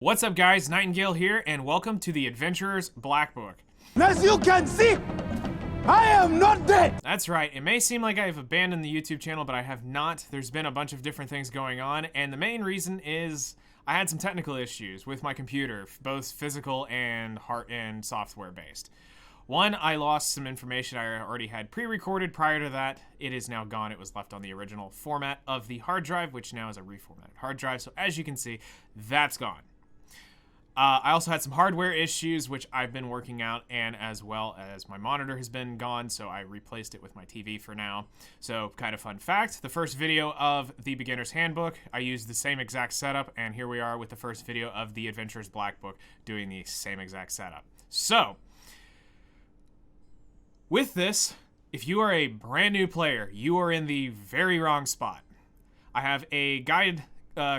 What's up guys, Nightingale here, and welcome to the Adventurer's Black Book. As you can see, I am not dead! That's right, it may seem like I've abandoned the YouTube channel, but I have not. There's been a bunch of different things going on, and the main reason is I had some technical issues with my computer, both physical and software based. One, I lost some information I already had pre-recorded prior to that. It is now gone. It was left on the original format of the hard drive, which now is a reformatted hard drive, so as you can see, that's gone. I also had some hardware issues, which I've been working out, and as well as my monitor has been gone, so I replaced it with my TV for now. So, kind of fun fact, the first video of the Beginner's Handbook, I used the same exact setup, and here we are with the first video of the Adventurer's Black Book doing the same exact setup. So, with this, if you are a brand new player, you are in the very wrong spot. I have a guide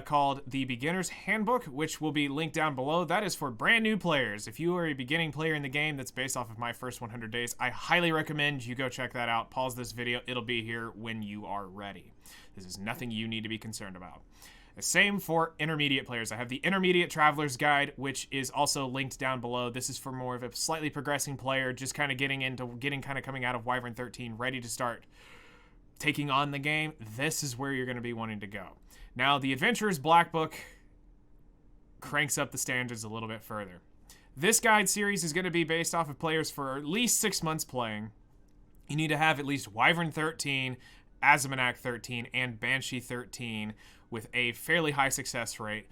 called the Beginner's Handbook, which will be linked down below. That is for brand new players. If you are a beginning player in the game that's based off of my first 100 days, I highly recommend you go check that out. Pause this video. It'll be here when you are ready. This is nothing you need to be concerned about. The same for intermediate players. I have the Intermediate Traveler's Guide, which is also linked down below. This is for more of a slightly progressing player, just kind of coming out of Wyvern 13, ready to start taking on the game. This is where you're going to be wanting to go. Now, the Adventurer's Black Book cranks up the standards a little bit further. This guide series is going to be based off of players for at least 6 months playing. You need to have at least Wyvern 13, Azmonak 13, and Banshee 13 with a fairly high success rate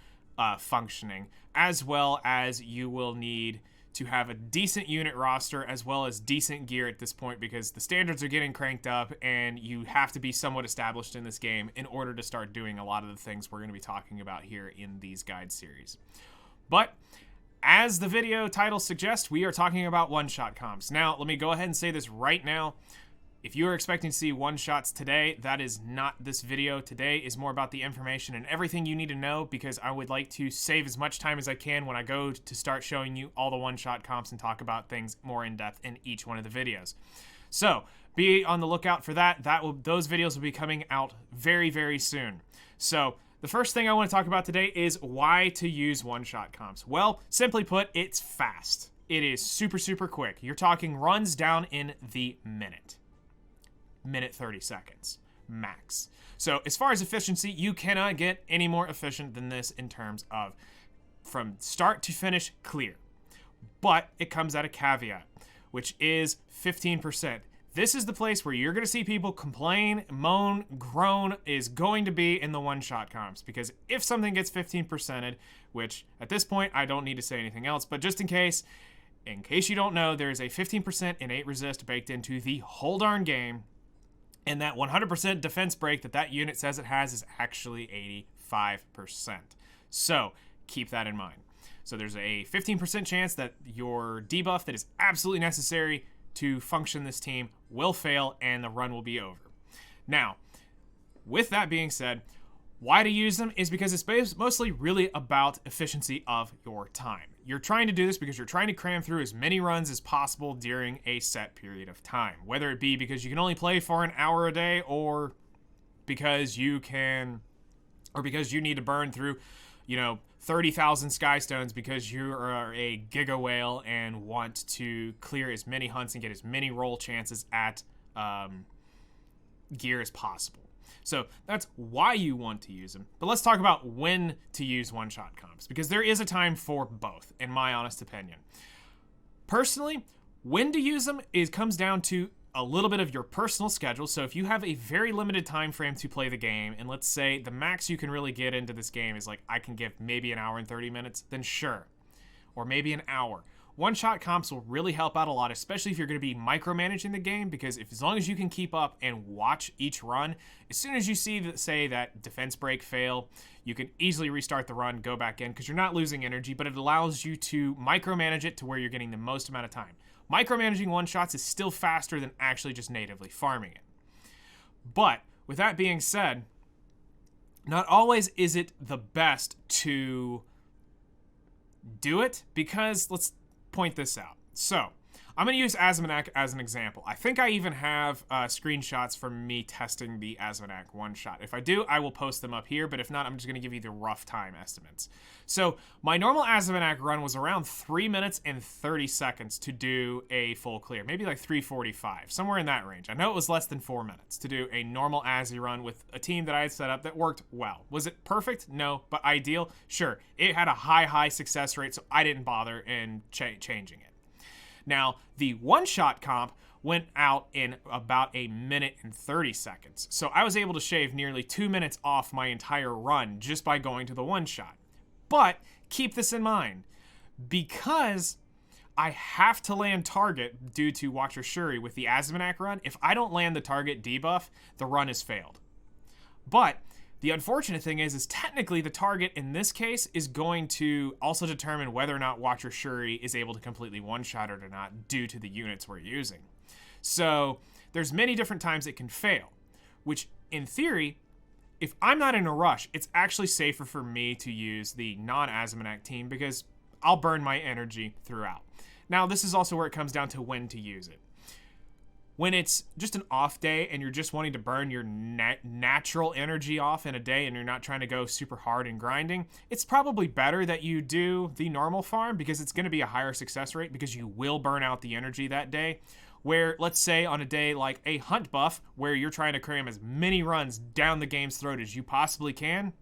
functioning, as well as you will need to have a decent unit roster as well as decent gear at this point, because the standards are getting cranked up and you have to be somewhat established in this game in order to start doing a lot of the things we're going to be talking about here in these guide series. But as the video title suggests, we are talking about one-shot comps. Now, let me go ahead and say this right now. If you are expecting to see one-shots today, that is not this video. Today is more about the information and everything you need to know, because I would like to save as much time as I can when I go to start showing you all the one-shot comps and talk about things more in depth in each one of the videos. So, be on the lookout for that. Those videos will be coming out very, very soon. So, the first thing I want to talk about today is why to use one-shot comps. Well, simply put, it's fast. It is super, super quick. You're talking runs down in the minute 30 seconds max. So as far as efficiency, you cannot get any more efficient than this in terms of from start to finish clear. But it comes at a caveat, which is 15%. This is the place where you're going to see people complain, moan, groan, is going to be in the one-shot comps. Because if something gets 15%, which at this point I don't need to say anything else, but just in case you don't know, there's a 15% innate resist baked into the whole darn game. And that 100% defense break that unit says it has is actually 85%. So keep that in mind. So there's a 15% chance that your debuff that is absolutely necessary to function this team will fail and the run will be over. Now, with that being said, why to use them is because it's mostly really about efficiency of your time. You're trying to do this because you're trying to cram through as many runs as possible during a set period of time. Whether it be because you can only play for an hour a day, or because you need to burn through, 30,000 Skystones because you are a Giga Whale and want to clear as many hunts and get as many roll chances at gear as possible. So that's why you want to use them. But let's talk about when to use one-shot comps, because there is a time for both, in my honest opinion. Personally, when to use them comes down to a little bit of your personal schedule. So if you have a very limited time frame to play the game, and let's say the max you can really get into this game is like, I can give maybe an hour and 30 minutes, then sure. Or maybe an hour. One-shot comps will really help out a lot, especially if you're going to be micromanaging the game, because as long as you can keep up and watch each run, as soon as you see, say, that defense break fail, you can easily restart the run, go back in, because you're not losing energy, but it allows you to micromanage it to where you're getting the most amount of time. Micromanaging one-shots is still faster than actually just natively farming it. But, with that being said, not always is it the best to do it, because let's point this out. So, I'm going to use Asmonak as an example. I think I even have screenshots from me testing the Asmonak one-shot. If I do, I will post them up here, but if not, I'm just going to give you the rough time estimates. So my normal Asmonak run was around 3 minutes and 30 seconds to do a full clear, maybe like 3:45, somewhere in that range. I know it was less than 4 minutes to do a normal Azzy run with a team that I had set up that worked well. Was it perfect? No, but ideal? Sure. It had a high success rate, so I didn't bother in changing it. Now, the one-shot comp went out in about 1 minute and 30 seconds. So I was able to shave nearly 2 minutes off my entire run just by going to the one-shot. But keep this in mind. Because I have to land target due to Watcher Shuri with the Asmonak run, if I don't land the target debuff, the run is failed. But the unfortunate thing is technically the target in this case is going to also determine whether or not Watcher Shuri is able to completely one-shot it or not due to the units we're using. So there's many different times it can fail, which in theory, if I'm not in a rush, it's actually safer for me to use the non-Asmonak team because I'll burn my energy throughout. Now, this is also where it comes down to when to use it. When it's just an off day and you're just wanting to burn your natural energy off in a day and you're not trying to go super hard and grinding, it's probably better that you do the normal farm because it's going to be a higher success rate because you will burn out the energy that day. Where, let's say, on a day like a hunt buff where you're trying to cram as many runs down the game's throat as you possibly can,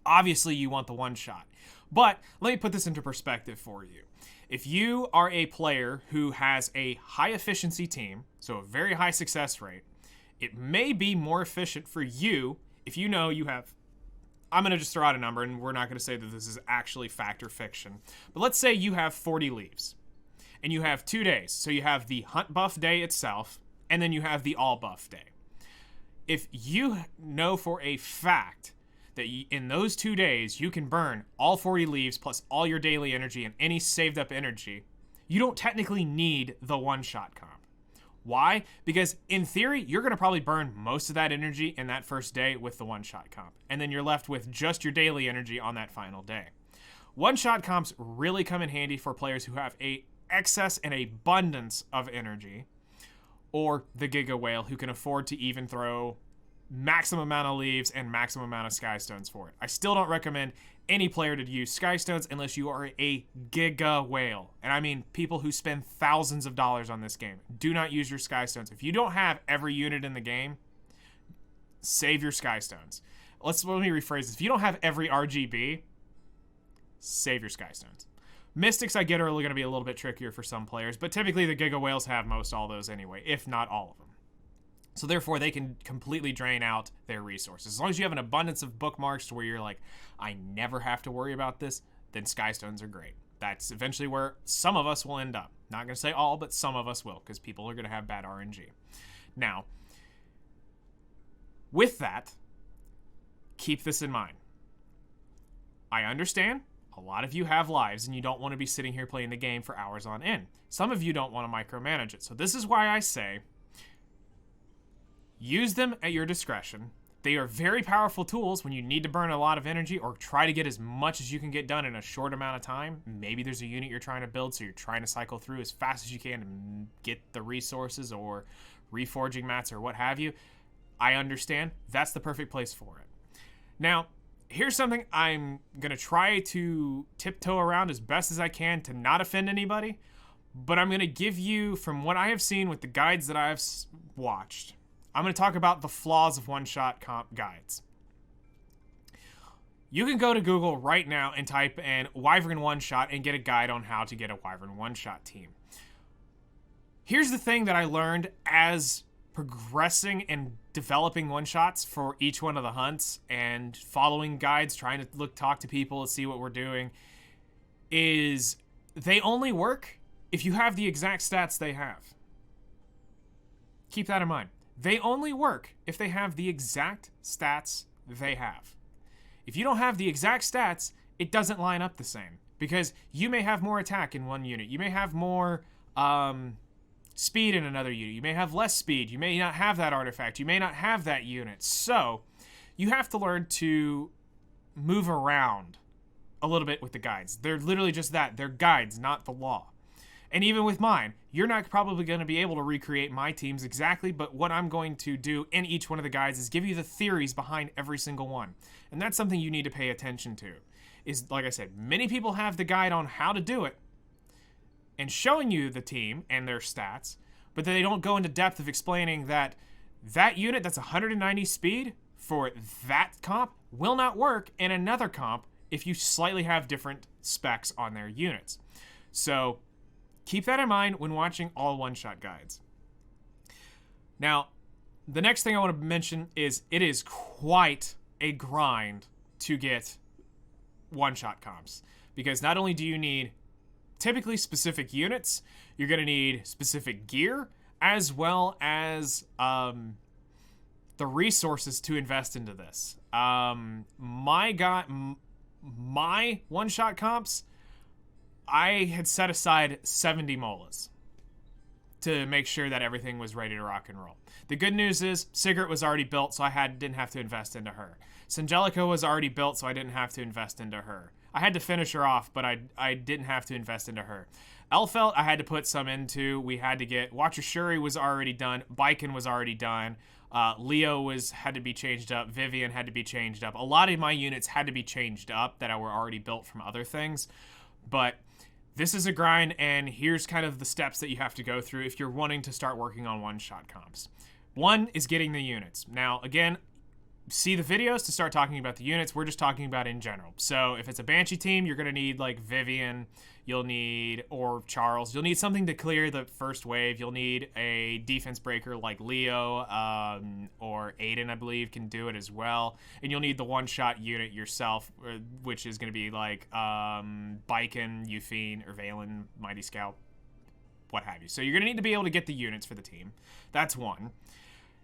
obviously you want the one shot. But let me put this into perspective for you. If you are a player who has a high efficiency team, so a very high success rate, it may be more efficient for you if you know you have, I'm going to just throw out a number and we're not going to say that this is actually fact or fiction, but let's say you have 40 leaves and you have 2 days. So you have the hunt buff day itself and then you have the all buff day. If you know for a fact that in those 2 days, you can burn all 40 leaves plus all your daily energy and any saved up energy, you don't technically need the one-shot comp. Why? Because in theory, you're going to probably burn most of that energy in that first day with the one-shot comp. And then you're left with just your daily energy on that final day. One-shot comps really come in handy for players who have a excess and abundance of energy, or the Giga Whale who can afford to even throw maximum amount of leaves and maximum amount of sky stones for it. I still don't recommend any player to use sky stones unless you are a Giga Whale. And I mean people who spend thousands of dollars on this game. Do not use your sky stones. If you don't have every unit in the game, save your sky stones. Let me rephrase this. If you don't have every RGB, save your sky stones. Mystics, I get, are going to be a little bit trickier for some players, but typically the Giga Whales have most all those anyway, if not all of them. So therefore, they can completely drain out their resources. As long as you have an abundance of bookmarks to where you're like, I never have to worry about this, then sky stones are great. That's eventually where some of us will end up. Not going to say all, but some of us will, because people are going to have bad RNG. Now, with that, keep this in mind. I understand a lot of you have lives and you don't want to be sitting here playing the game for hours on end. Some of you don't want to micromanage it. So this is why I say, use them at your discretion. They are very powerful tools when you need to burn a lot of energy or try to get as much as you can get done in a short amount of time. Maybe there's a unit you're trying to build, so you're trying to cycle through as fast as you can to get the resources or reforging mats or what have you. I understand. That's the perfect place for it. Now, here's something I'm going to try to tiptoe around as best as I can to not offend anybody, but I'm going to give you, from what I have seen with the guides that I've watched, I'm going to talk about the flaws of one-shot comp guides. You can go to Google right now and type in Wyvern one-shot and get a guide on how to get a Wyvern one-shot team. Here's the thing that I learned as progressing and developing one-shots for each one of the hunts and following guides, trying to talk to people and see what we're doing, is they only work if you have the exact stats they have. Keep that in mind. They only work if they have the exact stats they have. If you don't have the exact stats, it doesn't line up the same. Because you may have more attack in one unit. You may have more speed in another unit. You may have less speed. You may not have that artifact. You may not have that unit. So you have to learn to move around a little bit with the guides. They're literally just that. They're guides, not the law. And even with mine, you're not probably going to be able to recreate my teams exactly, but what I'm going to do in each one of the guides is give you the theories behind every single one. And that's something you need to pay attention to. Is, like I said, many people have the guide on how to do it and showing you the team and their stats, but they don't go into depth of explaining that that unit that's 190 speed for that comp will not work in another comp if you slightly have different specs on their units. So keep that in mind when watching all one-shot guides. Now, the next thing I want to mention is it is quite a grind to get one-shot comps, because not only do you need typically specific units, you're going to need specific gear, as well as the resources to invest into this. My one-shot comps, I had set aside 70 molas to make sure that everything was ready to rock and roll. The good news is Sigurd was already built, so I didn't have to invest into her. Sangelica was already built, so I didn't have to invest into her. I had to finish her off, but I didn't have to invest into her. Elfelt, I had to put some into. We had to get Watcher Shuri was already done. Biken was already done. Leo had to be changed up. Vivian had to be changed up. A lot of my units had to be changed up that were already built from other things. But this is a grind, and here's kind of the steps that you have to go through if you're wanting to start working on one-shot comps. One is getting the units. Now, again, see the videos to start talking about the units. We're just talking about in general. So if it's a Banshee team, you're going to need like Vivian, or Charles. You'll need something to clear the first wave. You'll need a defense breaker like Leo, or Aiden, I believe, can do it as well. And you'll need the one-shot unit yourself, which is going to be like Biken, Euphine, or Valen, Mighty Scout, what have you. So you're going to need to be able to get the units for the team. That's one.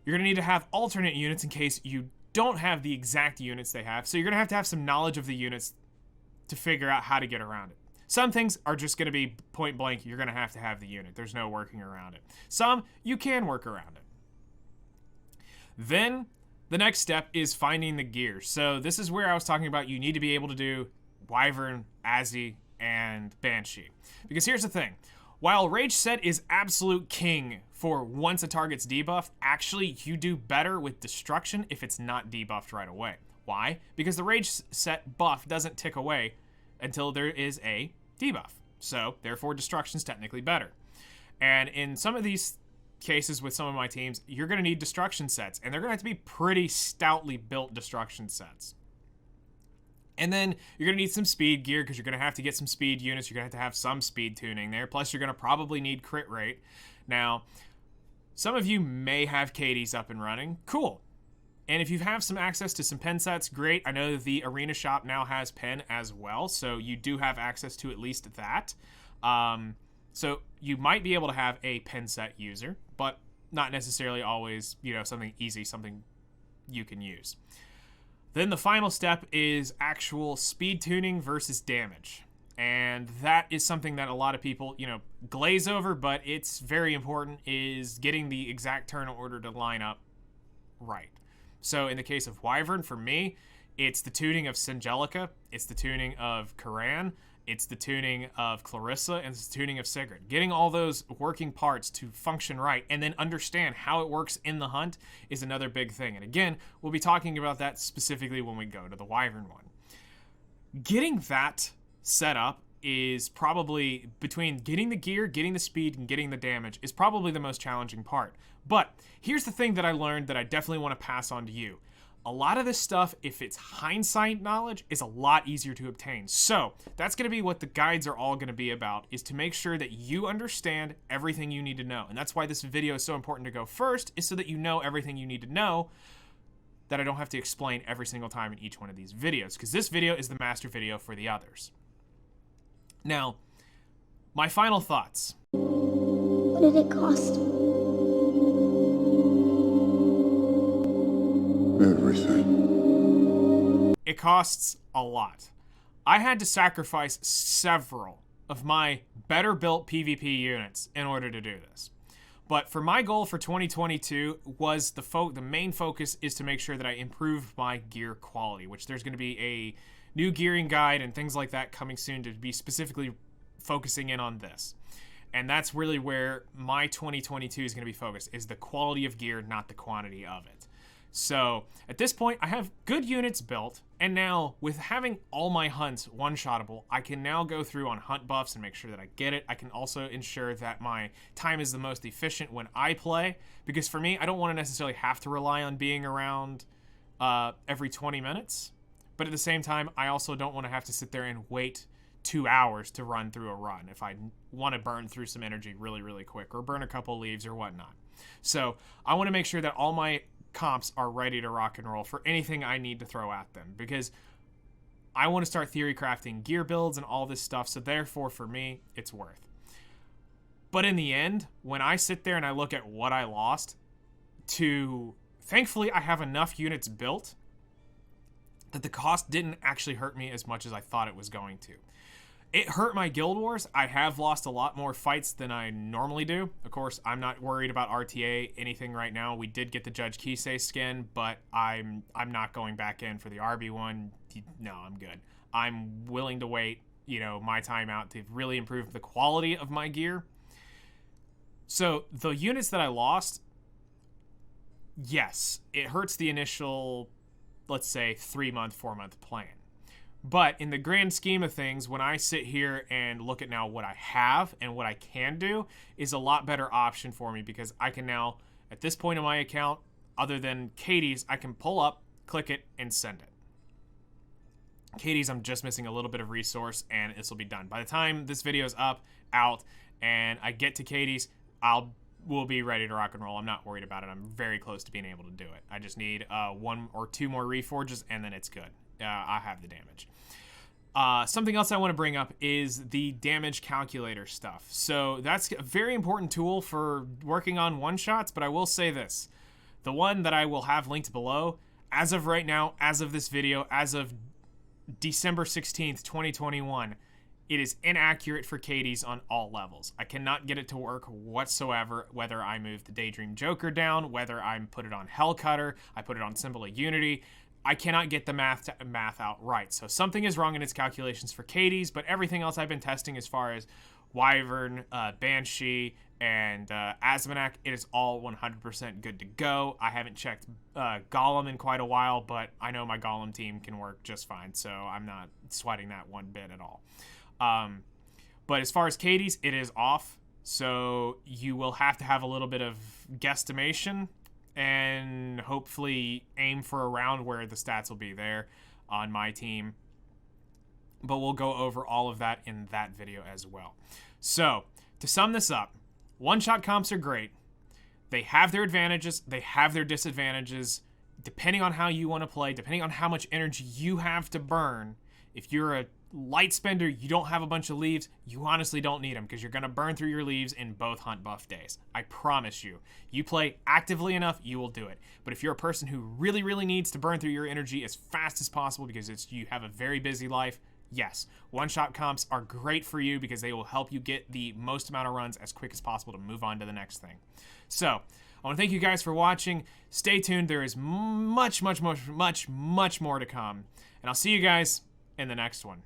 You're going to need to have alternate units in case you don't have the exact units they have. So you're going to have some knowledge of the units to figure out how to get around it. Some things are just going to be point blank. You're going to have the unit. There's no working around it. Some, you can work around it. Then the next step is finding the gear. So this is where I was talking about you need to be able to do Wyvern, Azzy, and Banshee. Because here's the thing. While Rage Set is absolute king for once a target's debuffed, actually you do better with Destruction if it's not debuffed right away. Why? Because the Rage Set buff doesn't tick away until there is a debuff. So, therefore, Destruction's technically better. And in some of these cases with some of my teams, you're going to need Destruction sets, and they're going to have to be pretty stoutly built Destruction sets. And then you're going to need some speed gear because you're going to have to get some speed units. You're going to have some speed tuning there. Plus, you're going to probably need crit rate. Now, some of you may have Katie's up and running. Cool. And if you have some access to some pen sets, great. I know the Arena Shop now has pen as well, so you do have access to at least that. So you might be able to have a pen set user, but not necessarily always, something easy, something you can use. Then the final step is actual speed tuning versus damage. And that is something that a lot of people, glaze over, but it's very important, is getting the exact turn order to line up right. So in the case of Wyvern, for me, it's the tuning of Sangelica, it's the tuning of Karan, it's the tuning of Clarissa, and it's the tuning of Sigurd. Getting all those working parts to function right and then understand how it works in the hunt is another big thing. And again, we'll be talking about that specifically when we go to the Wyvern one. Getting that set up is probably, between getting the gear, getting the speed, and getting the damage, is probably the most challenging part. But here's the thing that I learned that I definitely want to pass on to you. A lot of this stuff, if it's hindsight knowledge, is a lot easier to obtain. So that's going to be what the guides are all going to be about, is to make sure that you understand everything you need to know. And that's why this video is so important to go first, is so that you know everything you need to know, that I don't have to explain every single time in each one of these videos, because this video is the master video for the others. Now, my final thoughts. What did it cost? Everything. It costs a lot. I had to sacrifice several of my better built PvP units in order to do this. But for my goal for 2022 was the main focus is to make sure that I improve my gear quality, which there's going to be a new gearing guide and things like that coming soon to be specifically focusing in on this. And that's really where my 2022 is going to be focused, is the quality of gear, not the quantity of it. So at this point, I have good units built, and now with having all my hunts one-shottable, I can now go through on hunt buffs and make sure that I get it. I can also ensure that my time is the most efficient when I play, because for me, I don't want to necessarily have to rely on being around every 20 minutes. But at the same time, I also don't want to have to sit there and wait 2 hours to run through a run if I want to burn through some energy really, really quick, or burn a couple leaves or whatnot. So I want to make sure that all my comps are ready to rock and roll for anything I need to throw at them, because I want to start theory crafting gear builds and all this stuff. So therefore, for me, it's worth. But in the end, when I sit there and I look at what I lost, thankfully I have enough units built that the cost didn't actually hurt me as much as I thought it was going to. It hurt my Guild Wars. I have lost a lot more fights than I normally do. Of course, I'm not worried about RTA anything right now. We did get the Judge Kisei skin, but I'm not going back in for the RB one. No, I'm good. I'm willing to wait, my time out to really improve the quality of my gear. So the units that I lost, yes, it hurts the initial, let's say, 3-month, 4-month plan. But in the grand scheme of things, when I sit here and look at now what I have and what I can do, is a lot better option for me, because I can now, at this point in my account, other than Katie's, I can pull up, click it, and send it. Katie's, I'm just missing a little bit of resource, and this will be done. By the time this video is out, and I get to Katie's, we'll be ready to rock and roll. I'm not worried about it. I'm very close to being able to do it. I just need 1 or 2 more reforges, and then it's good. I have the damage. Something else I want to bring up is the damage calculator stuff. So that's a very important tool for working on one-shots, but I will say this. The one that I will have linked below, as of right now, as of this video, as of December 16th, 2021, it is inaccurate for Katie's on all levels. I cannot get it to work whatsoever, whether I move the Daydream Joker down, whether I put it on Hellcutter, I put it on Symbol of Unity. I cannot get the math out right. So something is wrong in its calculations for Katie's, but everything else I've been testing as far as Wyvern, Banshee, and Asmonak, it is all 100% good to go. I haven't checked Golem in quite a while, but I know my Golem team can work just fine, so I'm not sweating that one bit at all. But as far as Katie's, it is off, so you will have to have a little bit of guesstimation and hopefully aim for a round where the stats will be there on my team. But we'll go over all of that in that video as well. So, to sum this up, one-shot comps are great. They have their advantages, they have their disadvantages. Depending on how you want to play, depending on how much energy you have to burn, if you're a light spender, you don't have a bunch of leaves, you honestly don't need them, because you're going to burn through your leaves in both hunt buff days. I promise you. You play actively enough, you will do it. But if you're a person who really, really needs to burn through your energy as fast as possible because you have a very busy life, yes, one-shot comps are great for you, because they will help you get the most amount of runs as quick as possible to move on to the next thing. So, I want to thank you guys for watching. Stay tuned. There is much, much, much, much, much more to come. And I'll see you guys in the next one.